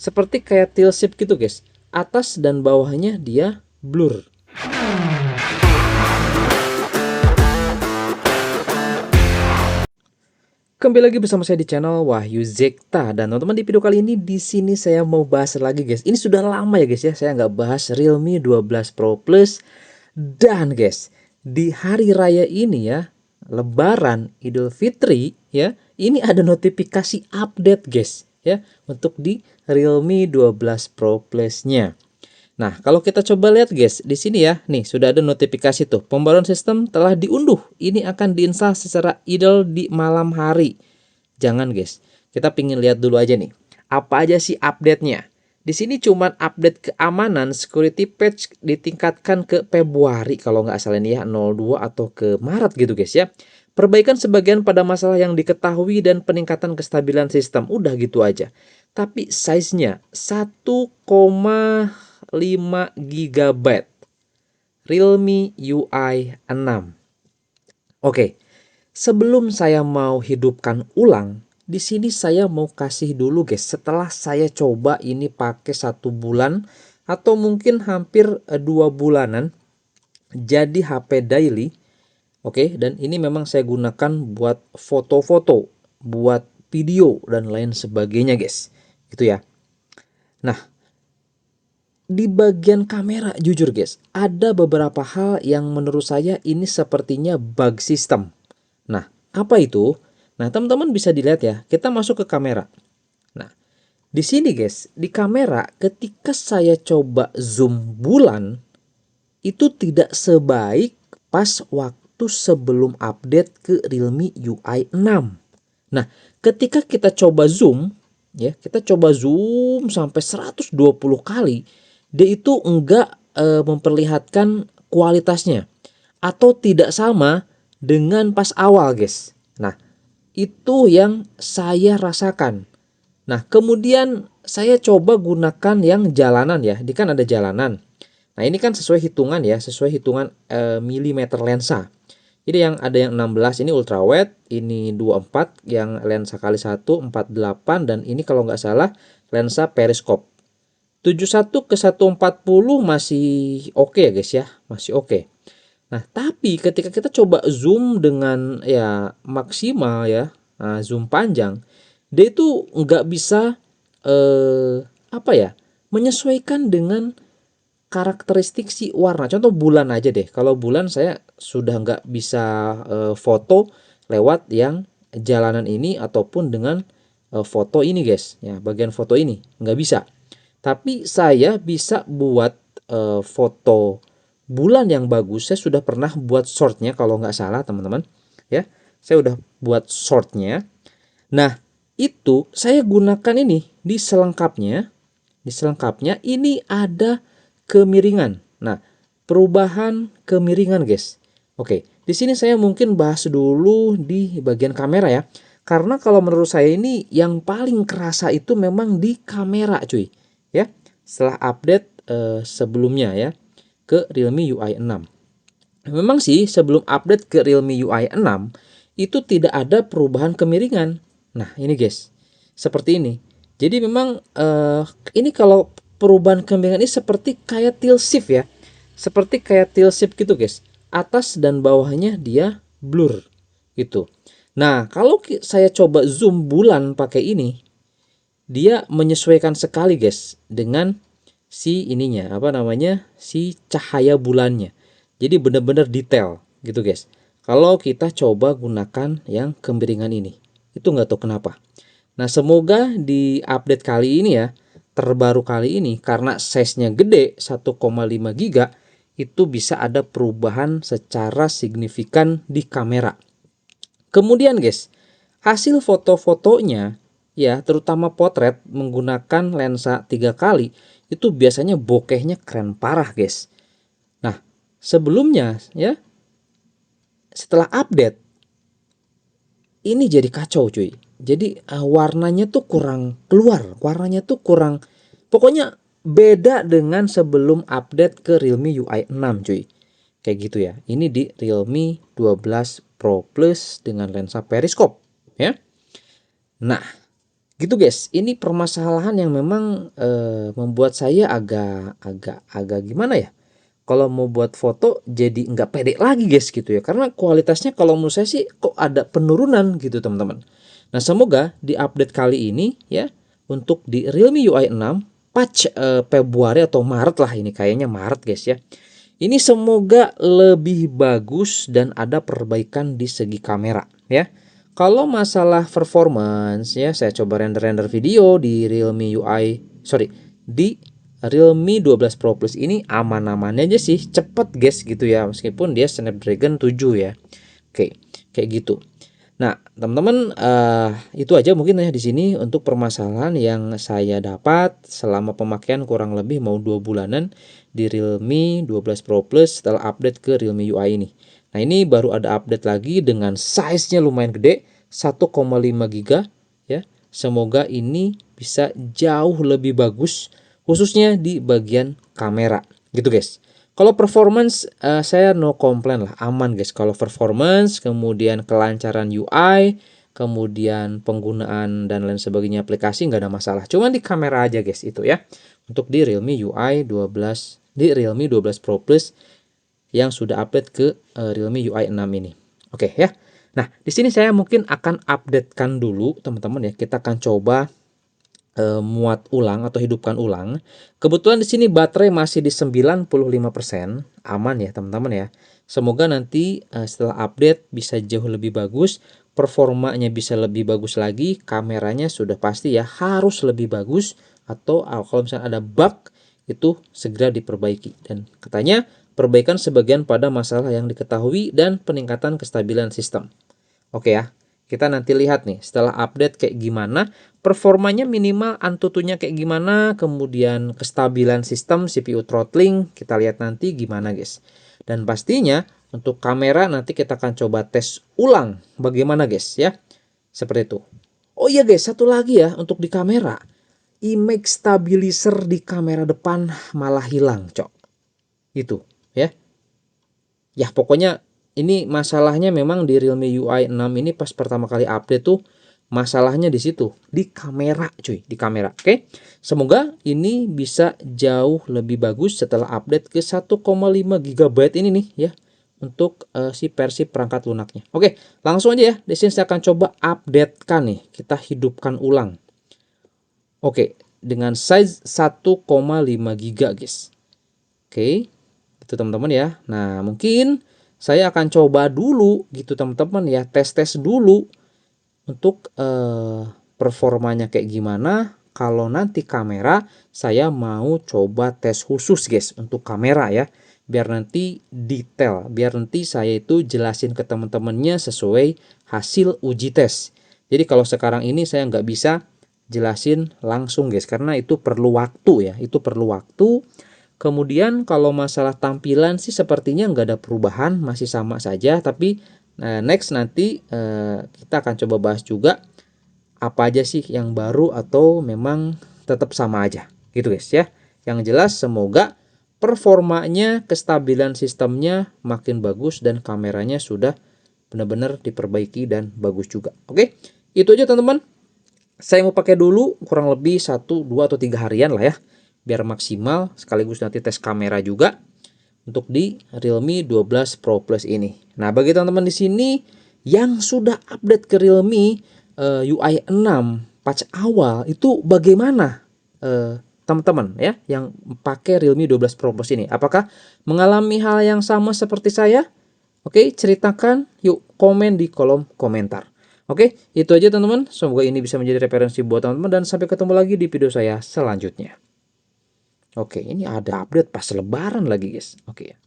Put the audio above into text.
seperti kayak tilt shift gitu guys. Atas dan bawahnya dia blur. Kembali lagi bersama saya di channel Wahyu Zekta, dan teman-teman di video kali ini di sini saya mau bahas lagi guys. Ini sudah lama ya guys ya, saya nggak bahas Realme 12 Pro Plus. Dan guys, di hari raya ini ya, Lebaran Idul Fitri ya, ini ada notifikasi update guys ya untuk di Realme 12 Pro Plus-nya. Nah, kalau kita coba lihat guys, di sini ya, nih sudah ada notifikasi tuh. Pembaruan sistem telah diunduh. Ini akan diinstal secara ideal di malam hari. Jangan guys, kita pingin lihat dulu aja nih. Apa aja sih update-nya? Di sini cuman update keamanan security patch ditingkatkan ke Februari kalau nggak salah ini ya, 02 atau ke Maret gitu guys ya. Perbaikan sebagian pada masalah yang diketahui dan peningkatan kestabilan sistem. Udah gitu aja. Tapi size-nya 1,5 GB. Realme UI 6. Oke. Sebelum saya mau hidupkan ulang, di sini saya mau kasih dulu guys. Setelah saya coba ini pakai 1 bulan atau mungkin hampir 2 bulanan, jadi HP daily. Oke, dan ini memang saya gunakan buat foto-foto, buat video dan lain sebagainya guys. Gitu ya. Nah, di bagian kamera jujur guys, ada beberapa hal yang menurut saya ini sepertinya bug system. Nah, apa itu? Nah, teman-teman bisa dilihat ya, kita masuk ke kamera. Nah, di sini guys, di kamera ketika saya coba zoom bulan, itu tidak sebaik pas waktu sebelum update ke Realme UI 6. Nah, ketika kita coba zoom, ya, kita coba zoom sampai 120 kali, dia itu enggak memperlihatkan kualitasnya atau tidak sama dengan pas awal guys. Nah, itu yang saya rasakan. Nah, kemudian saya coba gunakan yang jalanan ya. Ini kan ada jalanan. Nah, ini kan sesuai hitungan ya, sesuai hitungan milimeter lensa. Jadi yang ada yang 16 ini ultrawide, ini 24 yang lensa kali 1 48, dan ini kalau nggak salah lensa periskop. 71 ke 140 masih oke ya guys ya, masih oke. Nah, tapi ketika kita coba zoom dengan ya maksimal ya, nah, zoom panjang, dia itu nggak bisa apa ya, menyesuaikan dengan karakteristik si warna. Contoh bulan aja deh. Kalau bulan saya sudah nggak bisa foto lewat yang jalanan ini ataupun dengan foto ini guys. Ya, bagian foto ini nggak bisa. Tapi saya bisa buat foto bulan yang bagus. Saya sudah pernah buat shortnya kalau nggak salah teman-teman. Ya, saya udah buat shortnya. Nah, itu saya gunakan ini di selengkapnya. Di selengkapnya ini ada kemiringan. Nah, perubahan kemiringan guys. Oke, di sini saya mungkin bahas dulu di bagian kamera ya. Karena kalau menurut saya ini yang paling kerasa itu memang di kamera cuy. Ya, setelah update sebelumnya ya ke Realme UI 6. Memang sih sebelum update ke Realme UI 6 itu tidak ada perubahan kemiringan. Nah, ini guys. Seperti ini. Jadi memang ini kalau perubahan kemiringan ini seperti kayak tilt shift ya. Seperti kayak tilt shift gitu guys. Atas dan bawahnya dia blur gitu. Nah, kalau saya coba zoom bulan pakai ini, dia menyesuaikan sekali guys dengan si ininya, apa namanya, si cahaya bulannya. Jadi benar-benar detail gitu guys. Kalau kita coba gunakan yang kemiringan ini, itu nggak tahu kenapa. Nah, semoga di update kali ini ya, terbaru kali ini, karena size-nya gede 1,5 GB, itu bisa ada perubahan secara signifikan di kamera. Kemudian guys, hasil foto-fotonya ya, terutama potret menggunakan lensa 3 kali, itu biasanya bokehnya keren parah guys. Nah, sebelumnya ya, setelah update ini jadi kacau cuy. Jadi warnanya tuh kurang keluar, warnanya tuh kurang, pokoknya beda dengan sebelum update ke Realme UI 6 cuy. Kayak gitu ya. Ini di Realme 12 Pro Plus dengan lensa periskop ya. Nah, Gitu guys, ini permasalahan yang memang membuat saya agak gimana ya? Kalau mau buat foto jadi nggak pede lagi guys gitu ya. Karena kualitasnya kalau menurut saya sih kok ada penurunan gitu teman-teman. Nah semoga di update kali ini ya untuk di Realme UI 6 patch Februari atau Maret lah, ini kayaknya Maret guys ya. Ini semoga lebih bagus dan ada perbaikan di segi kamera ya. Kalau masalah performance ya, saya coba render-render video di Realme UI, sorry, di Realme 12 Pro Plus ini aman-amannya aja sih, cepet guys gitu ya, meskipun dia Snapdragon 7 ya. Oke, kayak gitu. Nah, teman-teman, itu aja mungkin ya di sini untuk permasalahan yang saya dapat selama pemakaian kurang lebih mau 2 bulanan di Realme 12 Pro Plus setelah update ke Realme UI ini. Nah, ini baru ada update lagi dengan size-nya lumayan gede, 1,5 GB ya. Semoga ini bisa jauh lebih bagus khususnya di bagian kamera. Gitu, guys. Kalau performance saya no complain lah, aman guys. Kalau performance, kemudian kelancaran UI, kemudian penggunaan dan lain sebagainya aplikasi nggak ada masalah. Cuman di kamera aja guys itu ya. Untuk di Realme UI 12, di Realme 12 Pro Plus yang sudah update ke Realme UI 6 ini. Oke ya. Nah, di sini saya mungkin akan updatekan dulu teman-teman ya. Kita akan coba muat ulang atau hidupkan ulang. Kebetulan di sini baterai masih di 95%, aman ya teman-teman ya. Semoga nanti setelah update bisa jauh lebih bagus, performanya bisa lebih bagus lagi, kameranya sudah pasti ya harus lebih bagus, atau kalau misalnya ada bug itu segera diperbaiki. Dan katanya perbaikan sebagian pada masalah yang diketahui dan peningkatan kestabilan sistem. Oke ya, kita nanti lihat nih setelah update kayak gimana, performanya minimal Antutunya kayak gimana, kemudian kestabilan sistem CPU throttling kita lihat nanti gimana guys. Dan pastinya untuk kamera nanti kita akan coba tes ulang bagaimana guys ya. Seperti itu. Oh iya guys, satu lagi ya untuk di kamera. Image stabilizer di kamera depan malah hilang, cok. Itu ya. Ya pokoknya ini masalahnya memang di Realme UI 6 ini pas pertama kali update tuh masalahnya di situ, di kamera cuy, di kamera. Oke. Semoga ini bisa jauh lebih bagus setelah update ke 1,5 GB ini nih ya untuk si versi perangkat lunaknya. Oke, langsung aja ya. Di sini saya akan coba updatekan nih. Kita hidupkan ulang. Oke, dengan size 1,5 GB guys. Oke. Itu teman-teman ya. Nah, mungkin saya akan coba dulu gitu teman-teman ya, tes-tes dulu untuk performanya kayak gimana. Kalau nanti kamera saya mau coba tes khusus guys untuk kamera ya, biar nanti detail, biar nanti saya itu jelasin ke teman-temannya sesuai hasil uji tes. Jadi kalau sekarang ini saya nggak bisa jelasin langsung guys, karena itu perlu waktu ya, itu perlu waktu. Kemudian kalau masalah tampilan sih sepertinya nggak ada perubahan, masih sama saja. Tapi next nanti kita akan coba bahas juga apa aja sih yang baru atau memang tetap sama aja gitu guys ya. Yang jelas semoga performanya, kestabilan sistemnya makin bagus dan kameranya sudah benar-benar diperbaiki dan bagus juga. Oke, itu aja teman-teman. Saya mau pakai dulu kurang lebih 1, 2 atau 3 harian lah ya, biar maksimal, sekaligus nanti tes kamera juga untuk di Realme 12 Pro Plus ini. Nah, bagi teman-teman di sini yang sudah update ke Realme UI 6 patch awal itu bagaimana teman-teman ya yang pakai Realme 12 Pro Plus ini? Apakah mengalami hal yang sama seperti saya? Oke, ceritakan yuk, komen di kolom komentar. Oke, itu aja teman-teman. Semoga ini bisa menjadi referensi buat teman-teman dan sampai ketemu lagi di video saya selanjutnya. Oke, ini ada update pas lebaran lagi guys. Oke ya.